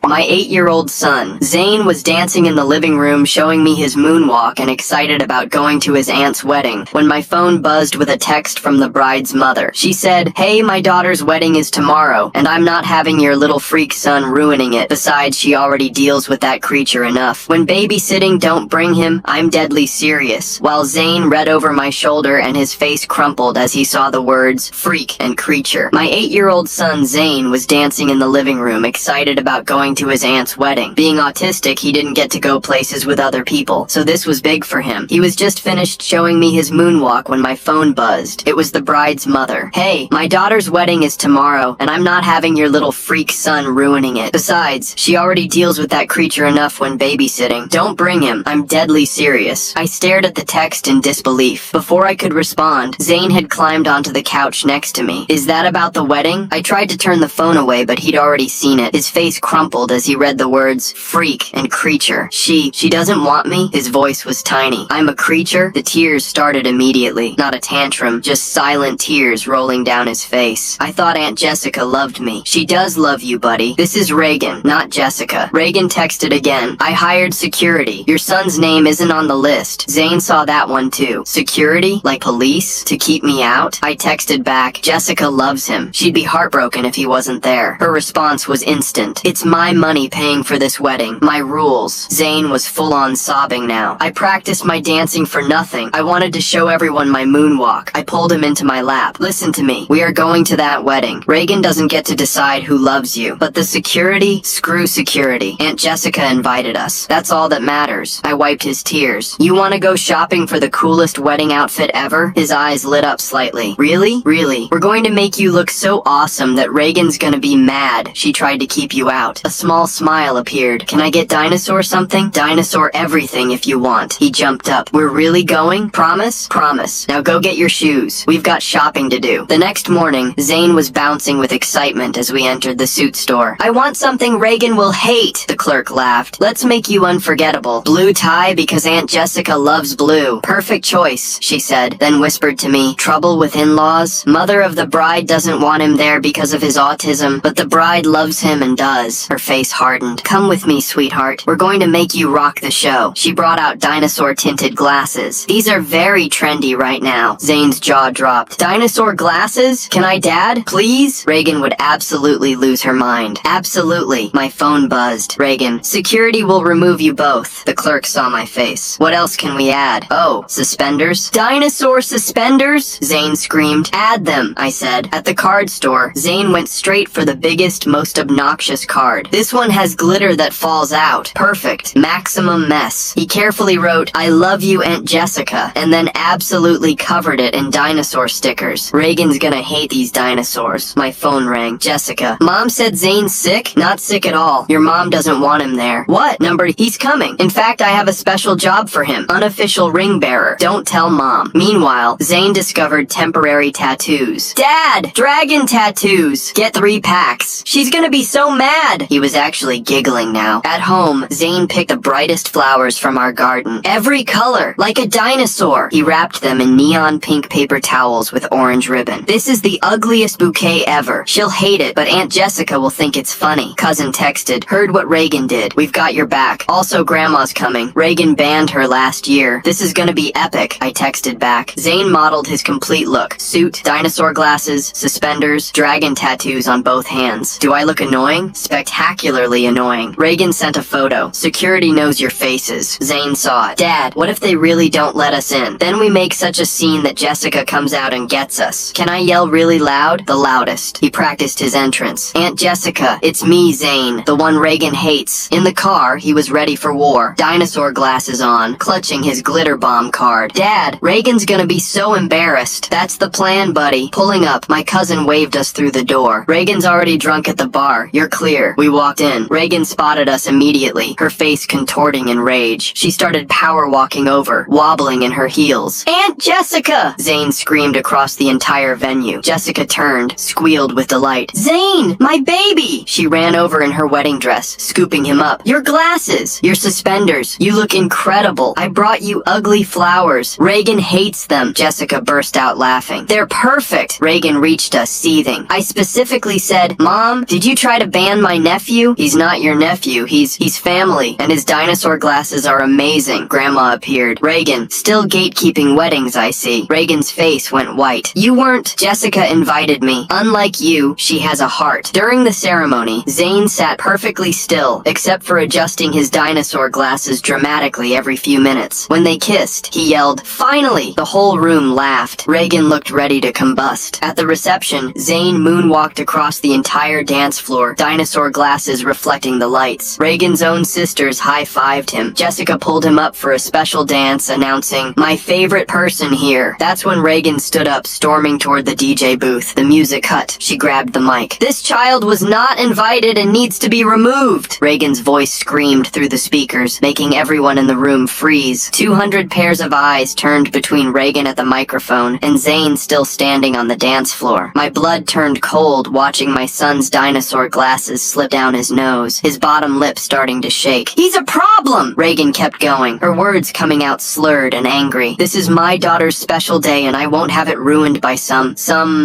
My 8-year-old son, Zane, was dancing in the living room showing me his moonwalk and excited about going to his aunt's wedding when my phone buzzed with a text from the bride's mother. She said, "Hey, my daughter's wedding is tomorrow, and I'm not having your little freak son ruining it. Besides, she already deals with that creature enough. When babysitting, don't bring him. I'm deadly serious." While Zane read over my shoulder and his face crumpled as he saw the words freak and creature. My 8-year-old son, Zane, was dancing in the living room, excited about going to his aunt's wedding. Being autistic, he didn't get to go places with other people, so this was big for him. He was just finished showing me his moonwalk when my phone buzzed. It was the bride's mother. "Hey, my daughter's wedding is tomorrow, and I'm not having your little freak son ruining it. Besides, she already deals with that creature enough when babysitting. Don't bring him. I'm deadly serious." I stared at the text in disbelief. Before I could respond, Zane had climbed onto the couch next to me. "Is that about the wedding?" I tried to turn the phone away, but he'd already seen it. His face crumpled as he read the words freak and creature. She doesn't want me?" His voice was tiny. "I'm a creature?" The tears started immediately. Not a tantrum, just silent tears rolling down his face. "I thought Aunt Jessica loved me." "She does love you, buddy. This is Reagan, not Jessica." Reagan texted again. "I hired security. Your son's name isn't on the list." Zane saw that one too. "Security? Like police? To keep me out?" I texted back, "Jessica loves him. She'd be heartbroken if he wasn't there." Her response was instant. "It's my money paying for this wedding. My rules." Zane was full-on sobbing now. "I practiced my dancing for nothing. I wanted to show everyone my moonwalk." I pulled him into my lap. "Listen to me. We are going to that wedding. Reagan doesn't get to decide who loves you. But the security? Screw security. Aunt Jessica invited us. That's all that matters." I wiped his tears. "You want to go shopping for the coolest wedding outfit ever?" His eyes lit up slightly. "Really? Really? We're going to make you look so awesome that Reagan's gonna be mad she tried to keep you out." A small smile appeared. "Can I get dinosaur something?" "Dinosaur everything if you want." He jumped up. "We're really going? Promise?" "Promise. Now go get your shoes. We've got shopping to do." The next morning, Zane was bouncing with excitement as we entered the suit store. "I want something Reagan will hate," the clerk laughed. "Let's make you unforgettable. Blue tie because Aunt Jessica loves blue." "Perfect choice," she said, then whispered to me, "Trouble with in-laws? Mother of the bride doesn't want him there because of his autism, but the bride loves him and does." Her face hardened. "Come with me, sweetheart. We're going to make you rock the show." She brought out dinosaur-tinted glasses. "These are very trendy right now." Zane's jaw dropped. "Dinosaur glasses? Can I, Dad? Please?" Reagan would absolutely lose her mind. "Absolutely." My phone buzzed. "Reagan, security will remove you both." The clerk saw my face. "What else can we add?" "Oh, suspenders?" "Dinosaur suspenders?" Zane screamed. "Add them," I said. At the card store, Zane went straight for the biggest, most obnoxious card. "This one has glitter that falls out. Perfect. Maximum mess." He carefully wrote, "I love you, Aunt Jessica," and then absolutely covered it in dinosaur stickers. Reagan's gonna hate these dinosaurs. My phone rang. "Jessica, Mom said Zane's sick?" "Not sick at all. Your mom doesn't want him there." "What number?" "He's coming. In fact, I have a special job for him. Unofficial ring bearer. Don't tell Mom." Meanwhile, Zane discovered temporary tattoos. "Dad! Dragon tattoos! Get 3 packs. She's gonna be so mad!" He was actually giggling now. At home, Zane picked the brightest flowers from our garden. Every color, like a dinosaur. He wrapped them in neon pink paper towels with orange ribbon. "This is the ugliest bouquet ever. She'll hate it, but Aunt Jessica will think it's funny." Cousin texted, "Heard what Reagan did. We've got your back. Also, Grandma's coming. Reagan banned her last year. This is gonna be epic." I texted back. Zane modeled his complete look. Suit, dinosaur glasses, suspenders, dragon tattoos on both hands. "Do I look annoying?" "Spectacularly annoying." Reagan sent a photo. "Security knows your faces." Zane saw it. "Dad, what if they really don't let us in? Then we make such a scene that Jessica comes out and gets us. Can I yell really loud?" "The loudest." He practiced his entrance. "Aunt Jessica, it's me, Zane, the one Reagan hates." In the car, he was ready for war. Dinosaur glasses on, clutching his glitter bomb card. "Dad, Reagan's gonna be so embarrassed." "That's the plan, buddy." Pulling up, my cousin waved us through the door. "Reagan's already drunk at the bar. You're clear." We walked in. Reagan spotted us immediately, her face contorting in rage. She started power walking over, wobbling in her heels. "Aunt Jessica!" Zane screamed across the entire venue. Jessica turned, squealed with delight. "Zane, my baby!" She ran over in her wedding dress, scooping him up. "Your glasses! Your suspenders! You look incredible! I brought you ugly flowers. Reagan hates them." Jessica burst out laughing. "They're perfect!" Reagan reached us, seething. "I specifically said, 'Mom, did you try to ban my nephew?' nephew? He's not your nephew. He's family, and his dinosaur glasses are amazing. Grandma appeared. Reagan, still gatekeeping weddings, I see. Reagan's face went white. You weren't. Jessica invited me. Unlike you, she has a heart. During the ceremony, Zane sat perfectly still, except for adjusting his dinosaur glasses dramatically every few minutes. When they kissed, he yelled, "Finally!" The whole room laughed. Reagan looked ready to combust. At the reception, Zane moonwalked across the entire dance floor, dinosaur glasses reflecting the lights. Reagan's own sisters high-fived him. Jessica pulled him up for a special dance, announcing, "My favorite person here." That's when Reagan stood up, storming toward the DJ booth. The music cut. She grabbed the mic. "This child was not invited and needs to be removed!" Reagan's voice screamed through the speakers, making everyone in the room freeze. 200 pairs of eyes turned between Reagan at the microphone and Zane still standing on the dance floor. My blood turned cold watching my son's dinosaur glasses slip down his nose, his bottom lip starting to shake. "He's a problem!" Reagan kept going, her words coming out slurred and angry. "This is my daughter's special day and I won't have it ruined by some...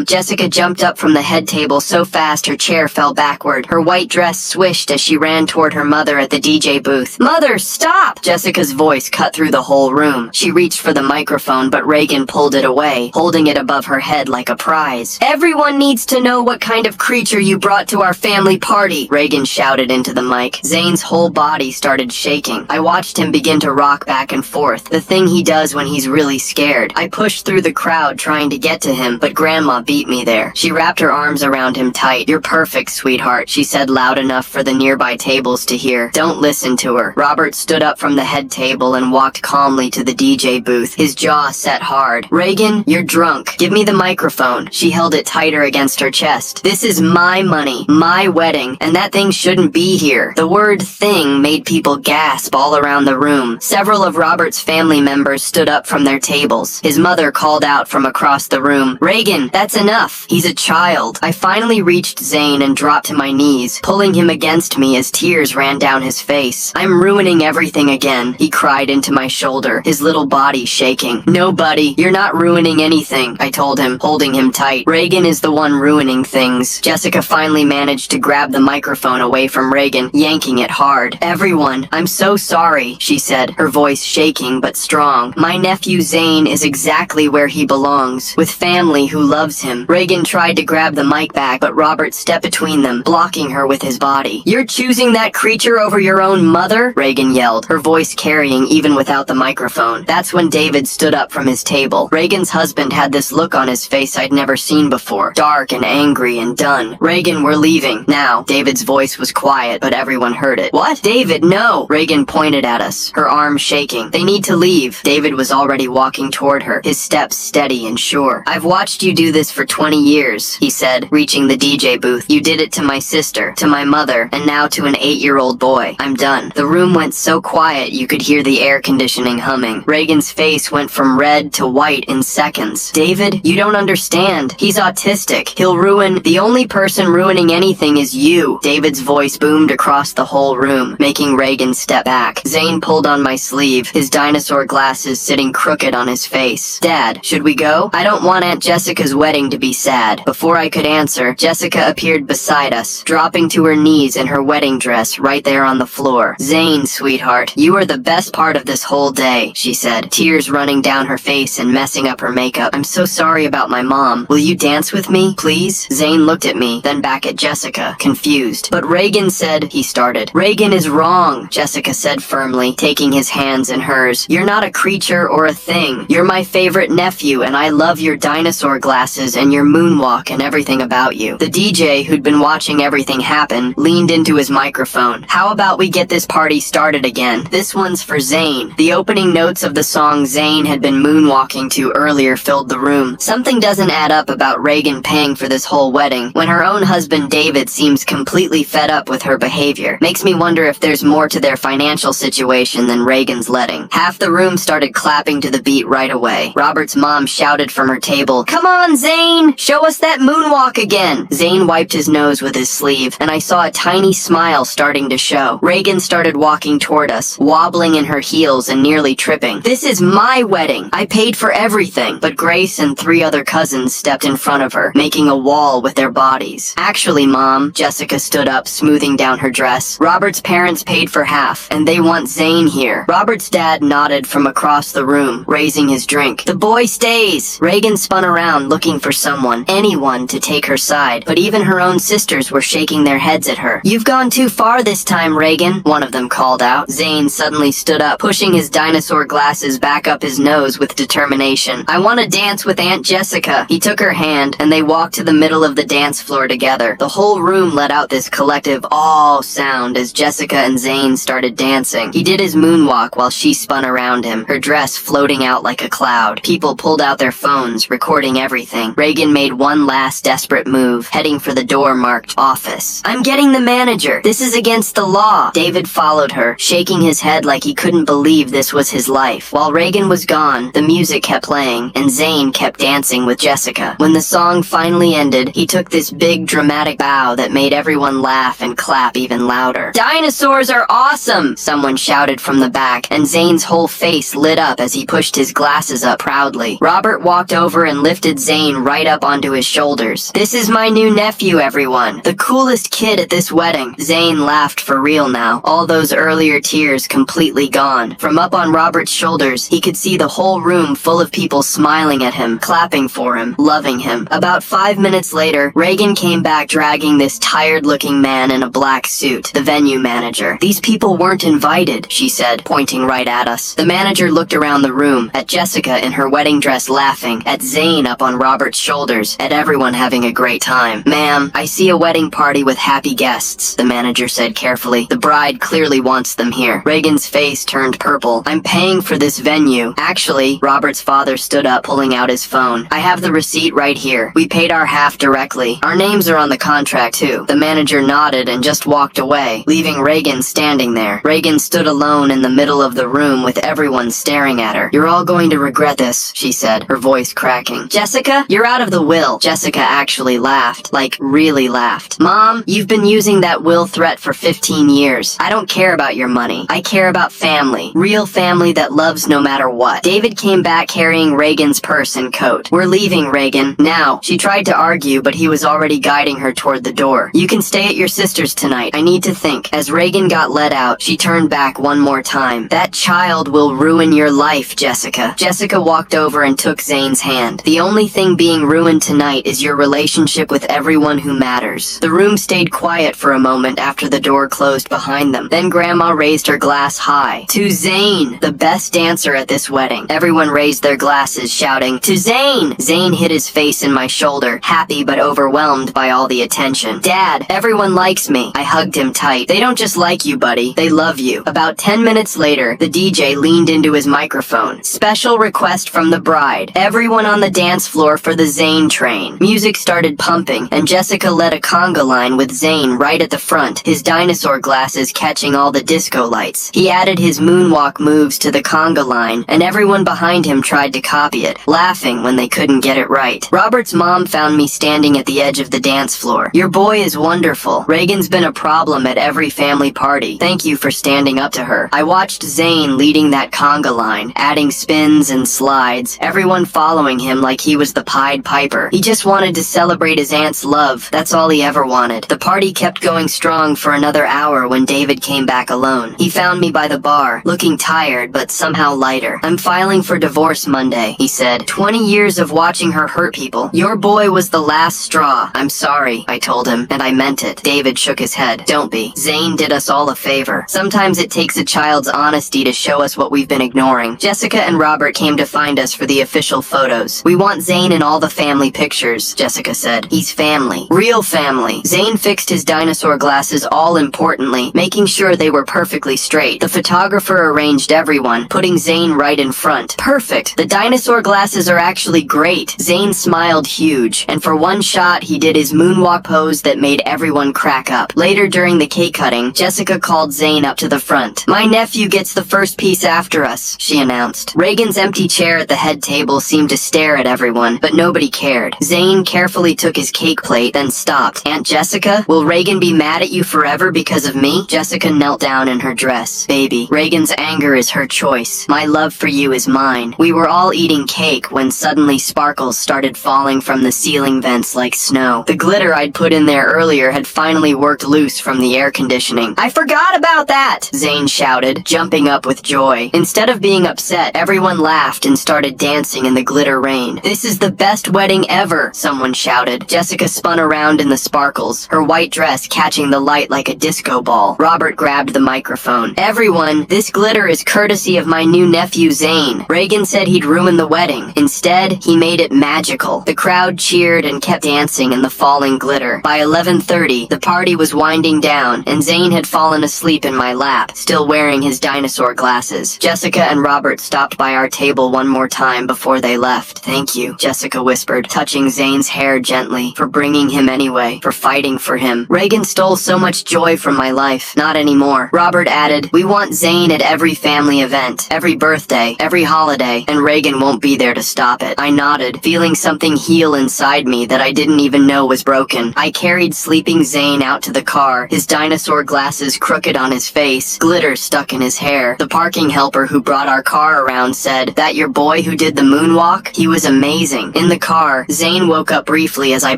Jessica jumped up from the head table so fast her chair fell backward. Her white dress swished as she ran toward her mother at the DJ booth. "Mother, stop!" Jessica's voice cut through the whole room. She reached for the microphone, but Reagan pulled it away, holding it above her head like a prize. "Everyone needs to know what kind of creature you brought to our family party," Reagan shouted into the mic. Zane's whole body started shaking. I watched him begin to rock back and forth, the thing he does when he's really scared. I pushed through the crowd trying to get to him, but Grandma beat me there. She wrapped her arms around him tight. "You're perfect, sweetheart," she said loud enough for the nearby tables to hear. "Don't listen to her." Robert stood up from the head table and walked calmly to the DJ booth, his jaw set hard. "Reagan, you're drunk. Give me the microphone." She held it tighter against her chest. "This is my money, my wedding, and that thing shouldn't be here." The word "thing" made people gasp all around the room. Several of Robert's family members stood up from their tables. His mother called out from across the room, "Reagan, that's enough. He's a child." I finally reached Zane and dropped to my knees, pulling him against me as tears ran down his face. "I'm ruining everything again," he cried into my shoulder, his little body shaking. "No, buddy, you're not ruining anything," I told him, holding him tight. "Reagan is the one ruining things." Jessica finally managed to grab the microphone away from Reagan, yanking it hard. "Everyone, I'm so sorry," she said, her voice shaking but strong. "My nephew Zane is exactly where he belongs, with family who loves him." Reagan tried to grab the mic back, but Robert stepped between them, blocking her with his body. "You're choosing that creature over your own mother?" Reagan yelled, her voice carrying even without the microphone. That's when David stood up from his table. Reagan's husband had this look on his face I'd never seen before, dark and angry and done. "Reagan, we're leaving. Now." David's voice was quiet, but everyone heard it. "What? David, no!" Reagan pointed at us, her arm shaking. "They need to leave." David was already walking toward her, his steps steady and sure. "I've watched you do this for 20 years, he said, reaching the DJ booth. "You did it to my sister, to my mother, and now to an 8-year-old boy. I'm done." The room went so quiet you could hear the air conditioning humming. Reagan's face went from red to white in seconds. "David, you don't understand. He's autistic. He'll ruin... The only person ruining anything is you." David's voice boomed across the whole room, making Reagan step back. Zane pulled on my sleeve, his dinosaur glasses sitting crooked on his face. "Dad, should we go? I don't want Aunt Jessica's wedding to be sad." Before I could answer, Jessica appeared beside us, dropping to her knees in her wedding dress right there on the floor. "Zane, sweetheart, you are the best part of this whole day," she said, tears running down her face and messing up her makeup. "I'm so sorry about my mom. Will you dance with me, please?" Zane looked at me, then back at Jessica, confused. "But Reagan said," he started. "Reagan is wrong," Jessica said firmly, taking his hands in hers. "You're not a creature or a thing. You're my favorite nephew, and I love your dinosaur glasses and your moonwalk and everything about you." The DJ, who'd been watching everything happen, leaned into his microphone. "How about we get this party started again? This one's for Zane." The opening notes of the song Zane had been moonwalking to earlier filled the room. Something doesn't add up about Reagan paying for this whole wedding when her own husband David seems completely fed up with her behavior. Makes me wonder if there's more to their financial situation than Reagan's letting. Half the room started clapping to the beat right away. Robert's mom shouted from her table, "Come on, Zane! Show us that moonwalk again!" Zane wiped his nose with his sleeve, and I saw a tiny smile starting to show. Reagan started walking toward us, wobbling in her heels and nearly tripping. "This is my wedding. I paid for everything." But Grace and 3 other cousins stepped in front of her, making a wall with their bodies. "Actually, Mom," Jessica stood up, up, smoothing down her dress. Robert's parents paid for half, and they want Zane here. Robert's dad nodded from across the room, raising his drink. The boy stays. Reagan spun around, looking for someone, anyone, to take her side, but even her own sisters were shaking their heads at her. You've gone too far this time, Reagan, one of them called out. Zane suddenly stood up, pushing his dinosaur glasses back up his nose with determination. I want to dance with Aunt Jessica. He took her hand, and they walked to the middle of the dance floor together. The whole room let out this collective "aw" sound as Jessica and Zane started dancing. He did his moonwalk while she spun around him, her dress floating out like a cloud. People pulled out their phones, recording everything. Reagan made one last desperate move, heading for the door marked office. I'm getting the manager. This is against the law. David followed her, shaking his head like he couldn't believe this was his life. While Reagan was gone, the music kept playing, and Zane kept dancing with Jessica. When the song finally ended, he took this big dramatic bow that made everyone laugh and clap even louder. Dinosaurs are awesome! Someone shouted from the back, and Zane's whole face lit up as he pushed his glasses up proudly. Robert walked over and lifted Zane right up onto his shoulders. This is my new nephew, everyone. The coolest kid at this wedding. Zane laughed for real now, all those earlier tears completely gone. From up on Robert's shoulders, he could see the whole room full of people smiling at him, clapping for him, loving him. About 5 minutes later, Reagan came back dragging this tired-looking man in a black suit, the venue manager. These people weren't invited, she said, pointing right at us. The manager looked around the room, at Jessica in her wedding dress laughing, at Zane up on Robert's shoulders, at everyone having a great time. Ma'am, I see a wedding party with happy guests, the manager said carefully. The bride clearly wants them here. Reagan's face turned purple. I'm paying for this venue. Actually, Robert's father stood up, pulling out his phone. I have the receipt right here. We paid our half directly. Our names are on the contract too. The manager nodded and just walked away, leaving Reagan standing there. Reagan stood alone in the middle of the room with everyone staring at her. You're all going to regret this, she said, her voice cracking. Jessica, you're out of the will. Jessica actually laughed, like really laughed. Mom, you've been using that will threat for 15 years. I don't care about your money. I care about family. Real family that loves no matter what. David came back carrying Reagan's purse and coat. We're leaving, Reagan. Now. She tried to argue, but he was already guiding her toward the door. You can stay at your sister's tonight. I need to think. As Reagan got let out, she turned back one more time. That child will ruin your life, Jessica. Jessica walked over and took Zane's hand. The only thing being ruined tonight is your relationship with everyone who matters. The room stayed quiet for a moment after the door closed behind them. Then Grandma raised her glass high. To Zane, the best dancer at this wedding. Everyone raised their glasses, shouting, to Zane! Zane hid his face in my shoulder, happy but overwhelmed by all the attention. Dad, everyone likes me. I hugged him tight. They don't just like you, buddy. They love you. About 10 minutes later, the DJ leaned into his microphone. Special request from the bride. Everyone on the dance floor for the Zane train. Music started pumping, and Jessica led a conga line with Zane right at the front, his dinosaur glasses catching all the disco lights. He added his moonwalk moves to the conga line, and everyone behind him tried to copy it, laughing when they couldn't get it right. Robert's mom found me standing at the edge of the dance floor. Your boy is wonderful. Reagan's been a problem at every family party. Thank you for standing up to her. I watched Zane leading that conga line, adding spins and slides, everyone following him like he was the Pied Piper. He just wanted to celebrate his aunt's love. That's all he ever wanted. The party kept going strong for another hour when David came back alone. He found me by the bar, looking tired but somehow lighter. I'm filing for divorce Monday, he said. 20 years of watching her hurt people. Your boy was the last straw. I'm sorry, I told him, and I meant it. David shook his head. Don't be. Zane did us all a favor. Sometimes it takes a child's honesty to show us what we've been ignoring. Jessica and Robert came to find us for the official photos. We want Zane in all the family pictures, Jessica said. He's family. Real family. Zane fixed his dinosaur glasses all importantly, making sure they were perfectly straight. The photographer arranged everyone, putting Zane right in front. Perfect. The dinosaur glasses are actually great. Zane smiled huge, and for one shot he did his moonwalk pose that made everyone crack up. Later during the cake cutting, Jessica called Zane up to the front. My nephew gets the first piece after us, she announced. Reagan's empty chair at the head table seemed to stare at everyone, but nobody cared. Zane carefully took his cake plate, then stopped. Aunt Jessica, will Reagan be mad at you forever because of me? Jessica knelt down in her dress. Baby, Reagan's anger is her choice. My love for you is mine. We were all eating cake when suddenly sparkles started falling from the ceiling vents like snow. The glitter I'd put in there earlier had finally finally worked loose from the air conditioning. I forgot about that! Zane shouted, jumping up with joy. Instead of being upset, everyone laughed and started dancing in the glitter rain. This is the best wedding ever, someone shouted. Jessica spun around in the sparkles, her white dress catching the light like a disco ball. Robert grabbed the microphone. Everyone, this glitter is courtesy of my new nephew Zane. Reagan said he'd ruin the wedding. Instead, he made it magical. The crowd cheered and kept dancing in the falling glitter. By 11:30, the party was winding down, and Zane had fallen asleep in my lap, still wearing his dinosaur glasses. Jessica and Robert stopped by our table one more time before they left. Thank you, Jessica whispered, touching Zane's hair gently, for bringing him anyway, for fighting for him. Reagan stole so much joy from my life. Not anymore. Robert added, we want Zane at every family event, every birthday, every holiday, and Reagan won't be there to stop it. I nodded, feeling something heal inside me that I didn't even know was broken. I carried sleeping Zane out to the car, his dinosaur glasses crooked on his face, glitter stuck in his hair. The parking helper who brought our car around said, that your boy who did the moonwalk? He was amazing. In the car, Zane woke up briefly as I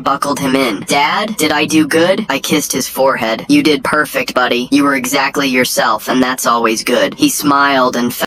buckled him in. Dad, did I do good? I kissed his forehead. You did perfect, buddy. You were exactly yourself, and that's always good. He smiled and